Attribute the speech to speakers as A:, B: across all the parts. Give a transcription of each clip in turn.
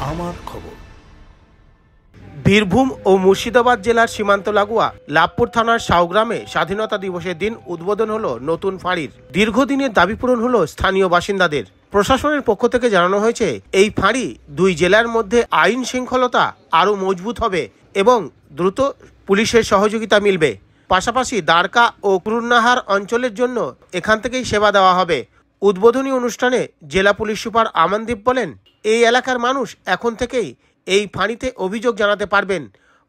A: আমার খবর।
B: বীরভূম ও মুর্শিদাবাদ জেলার সীমান্ত লাগোয়া লাভপুর থানার সাউগ্রামে স্বাধীনতা দিবসের দিন উদ্বোধন হলো নতুন ফাঁড়ির। দীর্ঘদিনের দাবি পূরণ হলো স্থানীয় বাসিন্দাদের। প্রশাসনের পক্ষ থেকে জানানো হয়েছে, এই ফাঁড়ি দুই জেলার মধ্যে আইন শৃঙ্খলতা আরও মজবুত হবে এবং দ্রুত পুলিশের সহযোগিতা মিলবে। পাশাপাশি দ্বারকা ও কুরুন্নাহার অঞ্চলের জন্য এখান থেকেই সেবা দেওয়া হবে। উদ্বোধনী অনুষ্ঠানে জেলা পুলিশ সুপার আমানদীপ বলেন, এই এলাকার মানুষ এখন থেকেই এই ফাঁড়িতে অভিযোগ জানাতে পারবেন,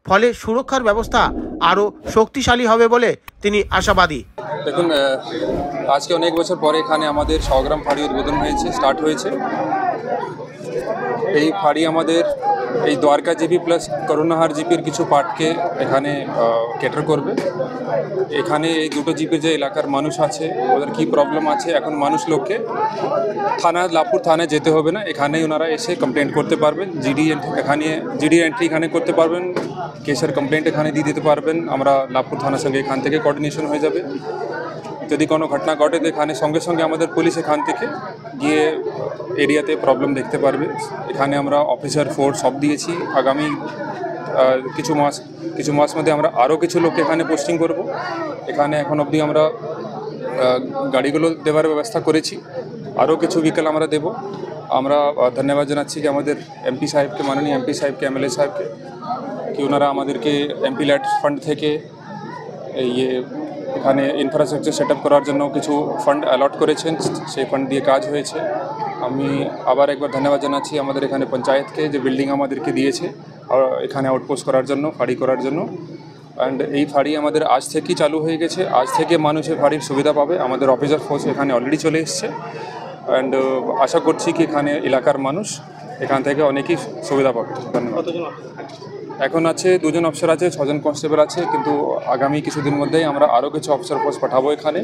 B: ফলে সুরক্ষার ব্যবস্থা আরও শক্তিশালী হবে বলে তিনি আশাবাদী।
C: দেখুন, আজকে অনেক বছর পরে এখানে আমাদের সাউগ্রাম ফাঁড়ি উদ্বোধন হয়েছে, স্টার্ট হয়েছে। এই ফাঁড়ি আমাদের এই দ্বারকা জিপি প্লাস করুণাহার জিপির কিছু পার্টকে এখানে ক্যাটার করবে। এখানে এই দুটো জিপির যে এলাকার মানুষ আছে ওদের কী প্রবলেম আছে, এখন মানুষ লোককে লাভপুর থানায় যেতে হবে না, এখানেই ওনারা এসে কমপ্লেন্ট করতে পারবেন। জিডি এন্ট্রি এখানে করতে পারবেন, কেসের কমপ্লেন্ট এখানে দিয়ে দিতে পারবেন। আমরা লাভপুর থানার সঙ্গে এখান থেকে কোঅর্ডিনেশন হয়ে যাবে। যদি কোনো ঘটনা ঘটে তো এখানে সঙ্গে সঙ্গে আমাদের পুলিশ এখান থেকে গিয়ে এরিয়াতে প্রবলেম দেখতে পারবে। এখানে আমরা অফিসার ফোর্স সব দিয়েছি। আগামী কিছু মাস মধ্যে আমরা আরও কিছু লোককে এখানে পোস্টিং করব। এখানে এখন অবধি আমরা গাড়িগুলো দেওয়ার ব্যবস্থা করেছি, আরও কিছু ভেহিকেল আমরা দেব। আমরা ধন্যবাদ জানাচ্ছি কি আমাদের এমপি সাহেবকে, মাননীয় এমপি সাহেবকে, এমএলএ সাহেবকে, কি ওনারা আমাদেরকে এমপি ল্যাড ফান্ড থেকে এখানে ইনফ্রাস্ট্রাকচার সেট আপ করার জন্য কিছু ফান্ড অ্যালট করেছেন, সেই ফান্ড দিয়ে কাজ হয়েছে। আমি আবার একবার ধন্যবাদ জানাচ্ছি আমাদের এখানে পঞ্চায়েতকে, যে বিল্ডিং আমাদেরকে দিয়েছে আর এখানে আউটপোস্ট করার জন্য, ফাঁড়ি করার জন্য। অ্যান্ড এই ফাঁড়ি আমাদের আজ থেকেই চালু হয়ে গেছে, আজ থেকে মানুষের ফাঁড়ির সুবিধা পাবে। আমাদের অফিসার ফোর্স এখানে অলরেডি চলে এসছে অ্যান্ড আশা করছি কি এখানে এলাকার মানুষ এখান থেকে অনেকই সুবিধা পাবে। ধন্যবাদ। এখন আছে 2 জন অফিসার আছে, 6 জন কনস্টেবল আছে, কিন্তু আগামী কিছুদিন মধ্যেই আমরা আরও কিছু অফিসার ফোর্স পাঠাবো এখানে।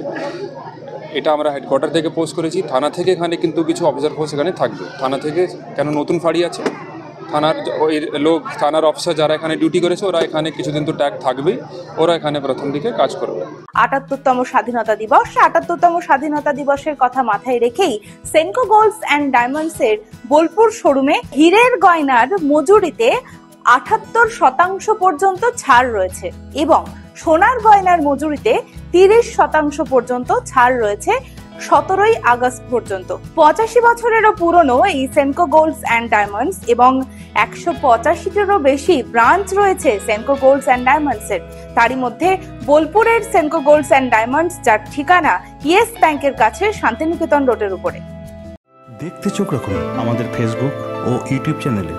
C: এটা আমরা হেডকোয়ার্টার থেকে পোস্ট করেছি, থানা থেকে এখানে কিন্তু কিছু অফিসার ফোর্স এখানে থাকবে। থানা থেকে কেন নতুন ফাঁড়ি আছে, থানার অফিসার যারা এখানে ডিউটি করেছে ওরা এখানে কিছুদিন তো ট্যাগ থাকবে, ওরা এখানে প্রথম দিকে কাজ করবে।
D: ৭৮তম স্বাধীনতা দিবস। ৭৮তম স্বাধীনতা দিবসের কথা মাথায় রেখেই সেনকো গোল্ডস অ্যান্ড ডায়মন্ডস এর বোলপুর শোরুমে হীরের গয়নার মজুরিতে ৭৮% পর্যন্ত ছাড় রয়েছে এবং সোনার গয়নার মজুরিতে 30% পর্যন্ত ছাড় রয়েছে 17ই আগস্ট পর্যন্ত। 85 বছরেরও পুরনো এই সেনকো গোল্ডস অ্যান্ড ডায়মন্ডস এবং 185টিরও বেশি ব্রাঞ্চ রয়েছে সেনকো গোল্ডস অ্যান্ড ডায়মন্ডস এর। তারই মধ্যে বোলপুরের সেনকো গোল্ডস অ্যান্ড ডায়মন্ডস, যার ঠিকানা ইয়েস ব্যাংকের কাছে শান্তিনিকেতন রোডের উপরে।
A: দেখতে চোখ রাখুন আমাদের ফেসবুক ও ইউটিউব চ্যানেলে।